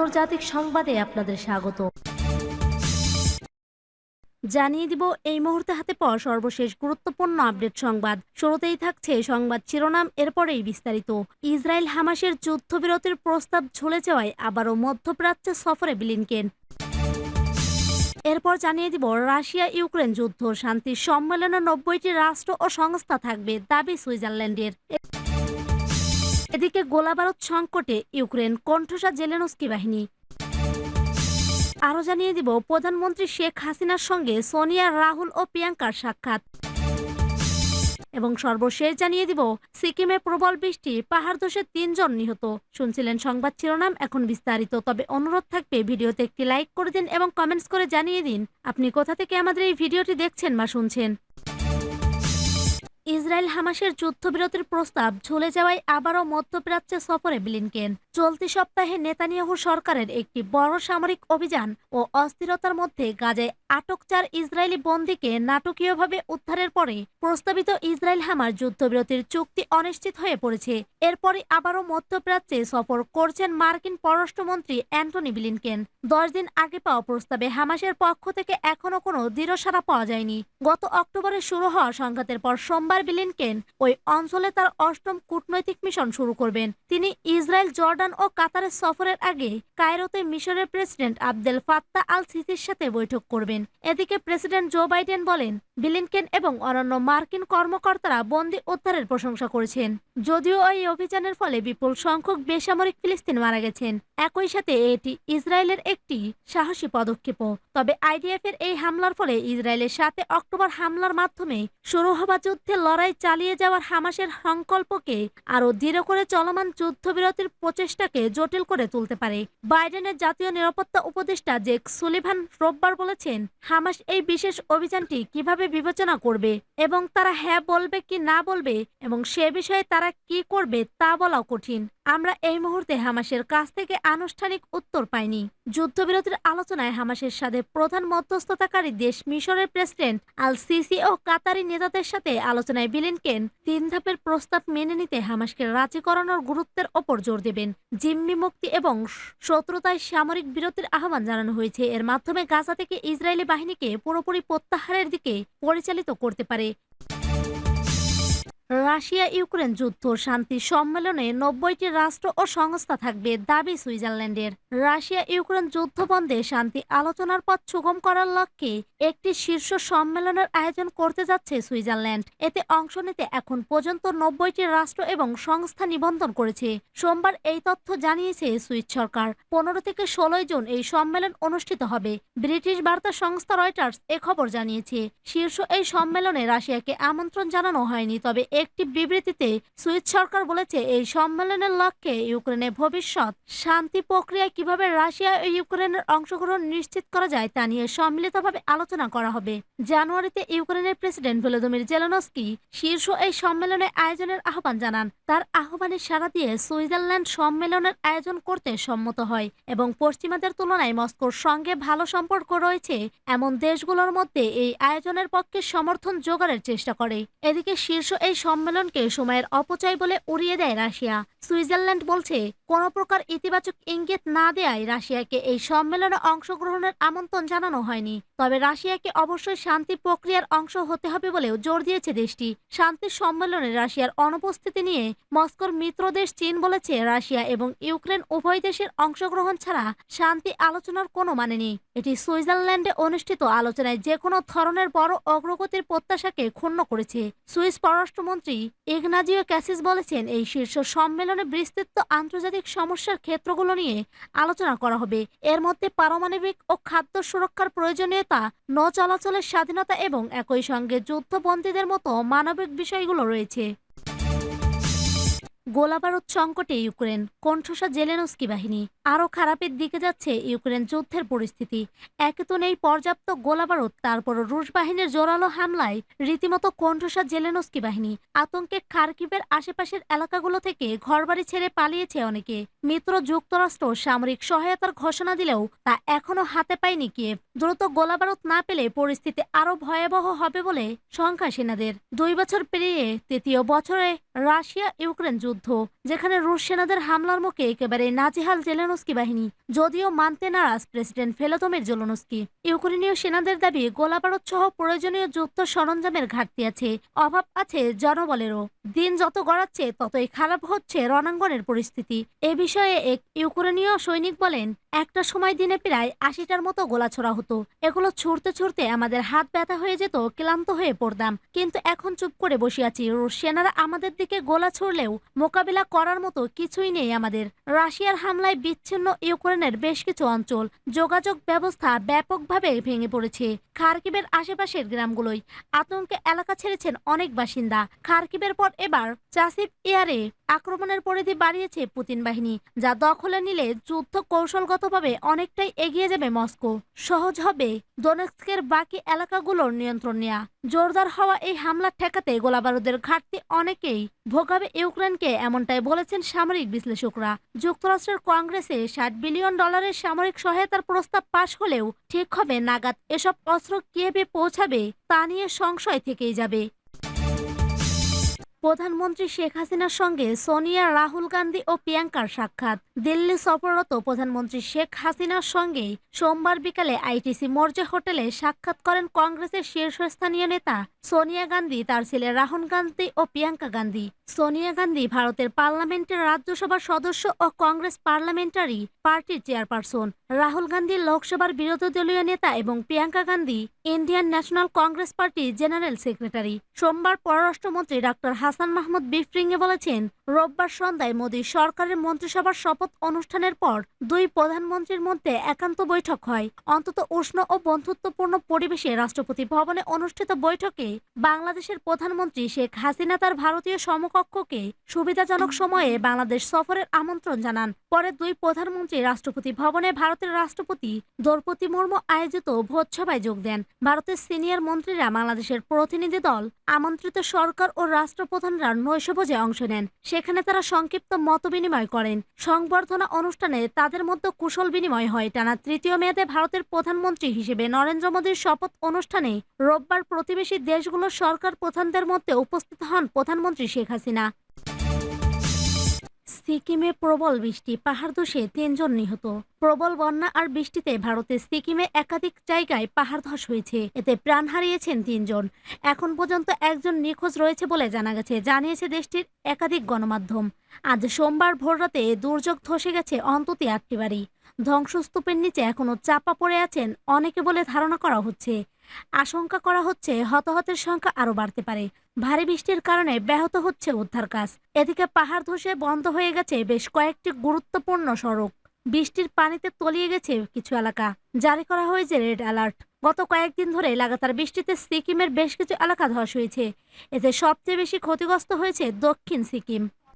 আন্তর্জাতিক সংবাদে আপনাদের স্বাগত। জানিয়ে দিব এই মুহূর্তে হাতে পাওয়া সর্বশেষ গুরুত্বপূর্ণ আপডেট সংবাদ। শুরুতেই থাকছে সংবাদ শিরোনাম, এরপরেই বিস্তারিত। ইসরায়েল হামাসের যুদ্ধবিরতির প্রস্তাব ঝুলে যাওয়ায় আবারও মধ্যপ্রাচ্যে সফরে ব্লিনকেন। এরপর জানিয়ে দিব রাশিয়া ইউক্রেন যুদ্ধ শান্তি সম্মেলনে 90টি রাষ্ট্র ও সংস্থা থাকবে, দাবি সুইজারল্যান্ডের। এদিকে গোলাবারুদ সংকটে ইউক্রেন, কণ্ঠস্বর জেলেনস্কি বাহিনী। আরও জানিয়ে দিব প্রধানমন্ত্রী শেখ হাসিনার সঙ্গে সোনিয়া, রাহুল ও প্রিয়াঙ্কার সাক্ষাৎ। এবং সর্বশেষ জানিয়ে দিব সিকিমে প্রবল বৃষ্টি, পাহাড় ধসে 3 জন নিহত। শুনছিলেন সংবাদ শিরোনাম, এখন বিস্তারিত। তবে অনুরোধ থাকবে ভিডিওতে একটি লাইক করে দিন এবং কমেন্টস করে জানিয়ে দিন আপনি কোথা থেকে আমাদের এই ভিডিওটি দেখছেন বা শুনছেন। ইসরায়েল হামাসের যুদ্ধবিরতির প্রস্তাব ঝুলে যাওয়ায় আবারও মধ্যপ্রাচ্যে সফরে ব্লিনকেন। চলতি সপ্তাহে নেতানিয়াহু সরকারের একটি বড় সামরিক অভিযান ও অস্থিরতার মধ্যে গাজায় আটক 4 ইসরায়েলি বন্দীকে নাটকীয়ভাবে উদ্ধারের পরে প্রস্তাবিত ইসরায়েল হামাস যুদ্ধবিরতির চুক্তি অনিশ্চিত হয়ে পড়েছে। এরপরই আবারও মধ্যপ্রাচ্যে সফর করছেন মার্কিন পররাষ্ট্রমন্ত্রী অ্যান্টনি ব্লিনকেন। 10 দিন আগে পাওয়া প্রস্তাবে হামাসের পক্ষ থেকে এখনও কোনো দৃঢ় সাড়া পাওয়া যায়নি। গত অক্টোবরে শুরু হওয়া সংঘাতের পর সোমবার ব্লিনকেন ওই অঞ্চলে তার 8ম কূটনৈতিক মিশন শুরু করবেন। তিনি ইসরায়েল, জর্ডান ও কাতারের সফরের আগে কায়রোতে মিশরের প্রেসিডেন্ট আবদেল ফাত্তাহ আল সিসির সাথে বৈঠক করবেন। এদিকে প্রেসিডেন্ট জো বাইডেন বলেন, ব্লিনকেন এবং অন্যান্য মার্কিন কর্মকর্তারা বন্দী উদ্ধারের প্রশংসা করেছেন। যদিও এই অভিযানের ফলে বিপুল সংখ্যক বেসামরিক ফিলিস্তিন মারা গেছেন, একই সাথে এটি ইসরায়েলের একটি সাহসী পদক্ষেপও। তবে আইডিএফ এর এই হামলার ফলে ইসরায়েলের 7 অক্টোবর হামলার মাধ্যমে শুরু হওয়া যুদ্ধে লড়াই চালিয়ে যাওয়ার হামাসের সংকল্পকে আরও দৃঢ় করে চলমান যুদ্ধবিরতির প্রচেষ্টাকে জটিল করে তুলতে পারে। বাইডেনের জাতীয় নিরাপত্তা উপদেষ্টা জেক সুলিভান রোববার বলেছেন, হামাস এই বিশেষ অভিযানটি কিভাবে বিবেচনা করবে এবং তারা হ্যাঁ বলবে কি না বলবে এবং সে বিষয়ে তারা কি করবে তা বলাও কঠিন। আমরা এই মুহূর্তে হামাসের কাছ থেকে আনুষ্ঠানিক উত্তর পাইনি। যুদ্ধবিরতির আলোচনায় হামাসের সাথে প্রধান মধ্যস্থতাকারী দেশ মিশরের প্রেসিডেন্ট আল সিসি ও কাতারি নেতাদের সাথে আলোচনায় ব্লিনকেন 3 ধাপের প্রস্তাব মেনে নিতে হামাসকে রাজি করানোর গুরুত্বের ওপর জোর দেবেন। জিম্মি মুক্তি এবং শত্রুতায় সামরিক বিরতির আহ্বান জানানো হয়েছে। এর মাধ্যমে গাজা থেকে ইসরায়েলি বাহিনীকে পুরোপুরি প্রত্যাহারের দিকে পরিচালিত করতে পারে। রাশিয়া ইউক্রেন যুদ্ধ শান্তি সম্মেলনে 90টি রাষ্ট্র ও সংস্থা থাকবে, দাবি সুইজারল্যান্ডের। রাশিয়া ইউক্রেন যুদ্ধ বন্ধে শান্তি আলোচনার পথ সুগম করার লক্ষ্যে একটি শীর্ষ সম্মেলনের আয়োজন করতে যাচ্ছে সুইজারল্যান্ড। এতে অংশ নিতে এখন পর্যন্ত 90টি রাষ্ট্র এবং সংস্থা নিবন্ধন করেছে। সোমবার এই তথ্য জানিয়েছে সুইস সরকার। 15 থেকে 16 জুন এই সম্মেলন অনুষ্ঠিত হবে। ব্রিটিশ বার্তা সংস্থা রয়টার্স এ খবর জানিয়েছে। শীর্ষ এই সম্মেলনে রাশিয়াকে আমন্ত্রণ জানানো হয়নি, তবে একটি বিবৃতিতে সুইস সরকার বলেছে, এই সম্মেলনের লক্ষ্যে ইউক্রেনের ভবিষ্যৎ শান্তি প্রক্রিয়ায় কিভাবে রাশিয়া ও ইউক্রেনের অংশগ্রহণ নিশ্চিত করা যায় তা নিয়ে সম্মিলিতভাবে আলোচনা করা হবে। জানুয়ারিতে ইউক্রেনের প্রেসিডেন্ট ভলোদিমির জেলেনস্কি শীর্ষ এই সম্মেলনের আয়োজনের আহ্বান জানান। তার আহ্বানে সাড়া দিয়ে সুইজারল্যান্ড সম্মেলনের আয়োজন করতে সম্মত হয় এবং পশ্চিমাদের তুলনায় মস্কোর সঙ্গে ভালো সম্পর্ক রয়েছে এমন দেশগুলোর মধ্যে এই আয়োজনের পক্ষে সমর্থন জোগাড়ের চেষ্টা করে। এদিকে শীর্ষ এই সম্মেলনকে সময়ের অপচয় বলে উড়িয়ে দেয় রাশিয়া। সুইজারল্যান্ড বলছে, কোনো প্রকার ইতিবাচক ইঙ্গিত না দেয়ায় রাশিয়াকে এই সম্মেলনে অংশগ্রহণের আমন্ত্রণ জানানো হয়নি। তবে রাশিয়াকে অবশ্যই শান্তি প্রক্রিয়ার অংশ হতে হবে বলেও জোর দিয়েছে দেশটি। শান্তি সম্মেলনে রাশিয়ার অনুপস্থিতি নিয়ে মস্কোর মিত্র দেশ চীন বলেছে, রাশিয়া এবং ইউক্রেন উভয় দেশের অংশগ্রহণ ছাড়া শান্তি আলোচনার কোনো মানে নেই। এটি সুইজারল্যান্ডে অনুষ্ঠিত আলোচনায় যে কোনো ধরনের বড় অগ্রগতির প্রত্যাশাকে ক্ষুণ্ণ করেছে। সুইস পররাষ্ট্রমন্ত্রী ইগনাজিও ক্যাসিস বলেছেন, এই শীর্ষ সম্মেলনে বিস্তৃত আন্তর্জাতিক সমস্যার ক্ষেত্রগুলো নিয়ে আলোচনা করা হবে। এর মধ্যে পারমাণবিক ও খাদ্য সুরক্ষার প্রয়োজনীয়তা, নৌ চলাচলের স্বাধীনতা এবং একই সঙ্গে যুদ্ধবন্দীদের মতো মানবিক বিষয়গুলো রয়েছে। গোলাবারুদ সংকটে ইউক্রেন, কণ্ঠস্বর জেলেনস্কি বাহিনী। আরও খারাপের দিকে যাচ্ছে ইউক্রেন যুদ্ধের পরিস্থিতি। একে তো নেই পর্যাপ্ত গোলাবারুদ, তারপর রুশ বাহিনীর জোরালো হামলায় রীতিমতো কণ্ঠস্বর জেলেনস্কি বাহিনী। আতঙ্কে খার্কিভের আশেপাশের এলাকাগুলো থেকে ঘরবাড়ি ছেড়ে পালিয়েছে অনেকে। মিত্র যুক্তরাষ্ট্র সামরিক সহায়তার ঘোষণা দিলেও তা এখনো হাতে পায়নি কিয়েভ। দ্রুত গোলাবারুদ না পেলে পরিস্থিতি আরও ভয়াবহ হবে বলে শঙ্কা সেনাদের। 2 বছর পেরিয়ে তৃতীয় বছরে রাশিয়া ইউক্রেন যুদ্ধ যুদ্ধ, যেখানে রুশ সেনাদের হামলার মুখে একেবারে নাজেহাল জেলেনস্কি বাহিনী, যদিও মানতে নারাজ প্রেসিডেন্ট ভলোদিমির জেলেনস্কি। ইউক্রেনীয় সেনাদের দাবি গোলাবারুদ সহ প্রয়োজনীয় যুদ্ধ সরঞ্জামের ঘাটতি আছে, অভাব আছে জনবলেরও। দিন যত গড়াচ্ছে ততই খারাপ হচ্ছে রণাঙ্গনের পরিস্থিতি। এ বিষয়ে এক ইউক্রেনীয় সৈনিক বলেন, একটা সময় দিনে প্রায় ৮০টার মতো গোলা ছোড়া হতো। এগুলো ছুড়তে ছুড়তে আমাদের হাত ব্যথা হয়ে যেত, ক্লান্ত হয়ে পড়তাম। কিন্তু এখন চুপ করে বসে আছি। রুশ সেনারা আমাদের দিকে গোলা ছুড়লেও মোকাবিলা করার মতো কিছুই নেই আমাদের। রাশিয়ার হামলায় বিচ্ছিন্ন ইউক্রেনের বেশ কিছু অঞ্চল, যোগাযোগ ব্যবস্থা ব্যাপকভাবে ভেঙে পড়েছে। খার্কিভের আশেপাশের গ্রামগুলোই আতঙ্কে এলাকা ছেড়েছেন অনেক বাসিন্দা। খার্কিভের পর এবার চাসিভ ইয়ারে আক্রমণের পরিধি বাড়িয়েছে পুতিন বাহিনী, যা দখলে নিলে যুদ্ধ কৌশলগতভাবে অনেকটাই এগিয়ে যাবে মস্কো। সহজ হবে দোনেৎস্কের বাকি এলাকাগুলোর নিয়ন্ত্রণ নেওয়া। জোরদার হওয়া এই হামলা ঠেকাতে গোলাবারুদের ঘাটতি অনেকেই ভোগাবে ইউক্রেনকে, এমনটাই বলেছেন সামরিক বিশ্লেষকরা। যুক্তরাষ্ট্রের কংগ্রেসে $60 বিলিয়ন সামরিক সহায়তার প্রস্তাব পাশ হলেও ঠিক হবে নাগাদ এসব অস্ত্র কিয়েভে পৌঁছাবে তা নিয়ে সংশয় থেকেই যাবে। প্রধানমন্ত্রী শেখ হাসিনার সঙ্গে সোনিয়া, রাহুল গান্ধী ও প্রিয়াঙ্কার সাক্ষাৎ। দিল্লি সফররত প্রধানমন্ত্রী শেখ হাসিনার সঙ্গে সোমবার বিকালে আইটিসি মর্জে হোটেলে সাক্ষাৎ করেন কংগ্রেসের শীর্ষস্থানীয় নেতা সোনিয়া গান্ধী, তার ছেলে রাহুল গান্ধী ও প্রিয়াঙ্কা গান্ধী। সোনিয়া গান্ধী ভারতের পার্লামেন্টের রাজ্যসভার সদস্য ও কংগ্রেস পার্লামেন্টারি পার্টির চেয়ারপারসন। রাহুল গান্ধী লোকসভার বিরোধী দলীয় নেতা এবং প্রিয়াঙ্কা গান্ধী ইন্ডিয়ান ন্যাশনাল কংগ্রেস পার্টির জেনারেল সেক্রেটারি। সোমবার পররাষ্ট্রমন্ত্রী ডক্টর হাসান মাহমুদ ব্রিফিংয়ে বলেছেন, রোববার সন্ধ্যায় মোদী সরকারের মন্ত্রিসভার শপথ অনুষ্ঠানের পর দুই প্রধানমন্ত্রীর মধ্যে একান্ত বৈঠক হয়। অন্তত উষ্ণ ও বন্ধুত্বপূর্ণ পরিবেশে রাষ্ট্রপতি ভবনে অনুষ্ঠিত বৈঠকে বাংলাদেশের প্রধানমন্ত্রী শেখ হাসিনা তার ভারতীয় সমকক্ষকে সুবিধাজনক সময়ে বাংলাদেশ সফরের আমন্ত্রণ জানান। পরে দুই প্রধানমন্ত্রী রাষ্ট্রপতি ভবনে ভারতের রাষ্ট্রপতি দ্রৌপদী মুর্মু আয়োজিত ভোজসভায় যোগ দেন। ভারতের সিনিয়র মন্ত্রীরা, বাংলাদেশের প্রতিনিধি দল, আমন্ত্রিত সরকার ও রাষ্ট্রপ্রধানরা নৈশভোজে অংশ নেন। সেখানে তারা সংক্ষিপ্ত মতবিনিময় করেন। সংবর্ধনা অনুষ্ঠানে তাদের মধ্যে কুশল বিনিময় হয়। টানা তৃতীয় মেয়াদে ভারতের প্রধানমন্ত্রী হিসেবে নরেন্দ্র মোদীর শপথ অনুষ্ঠানে রোববার প্রতিবেশী দেশগুলোর সরকার প্রধানদের মধ্যে উপস্থিত হন প্রধানমন্ত্রী শেখ হাসিনা। সিকিমে প্রবল বৃষ্টি, পাহাড় ধসে ৩ জন নিহত। প্রবল বন্যা আর বৃষ্টিতে ভারতের সিকিমে একাধিক জায়গায় পাহাড় ধস হয়েছে। এতে প্রাণ হারিয়েছেন ৩ জন। এখন পর্যন্ত একজন নিখোঁজ রয়েছে বলে জানা গেছে, জানিয়েছে দেশটির একাধিক গণমাধ্যম। আজ সোমবার ভোররাতে দুর্যোগ ধসে গেছে অন্তত ৮টি বাড়ি। ধ্বংসস্তূপের নিচে এখনও চাপা পড়ে আছেন অনেকে বলে ধারণা করা হচ্ছে। আশঙ্কা করা হচ্ছে হতাহতের সংখ্যা আরও বাড়তে পারে। ভারী বৃষ্টির কারণে ব্যাহত হচ্ছে উদ্ধার কাজ। এদিকে পাহাড় ধসে বন্ধ হয়ে গেছে বেশ কয়েকটি গুরুত্বপূর্ণ সড়ক। বৃষ্টির পানিতে তলিয়ে গেছে কিছু এলাকা। জারি করা হয়েছে রেড অ্যালার্ট। গত কয়েকদিন ধরে লাগাতার বৃষ্টিতে সিকিমের বেশ কিছু এলাকা ধস হয়েছে। এতে সবচেয়ে বেশি ক্ষতিগ্রস্ত হয়েছে দক্ষিণ সিকিম।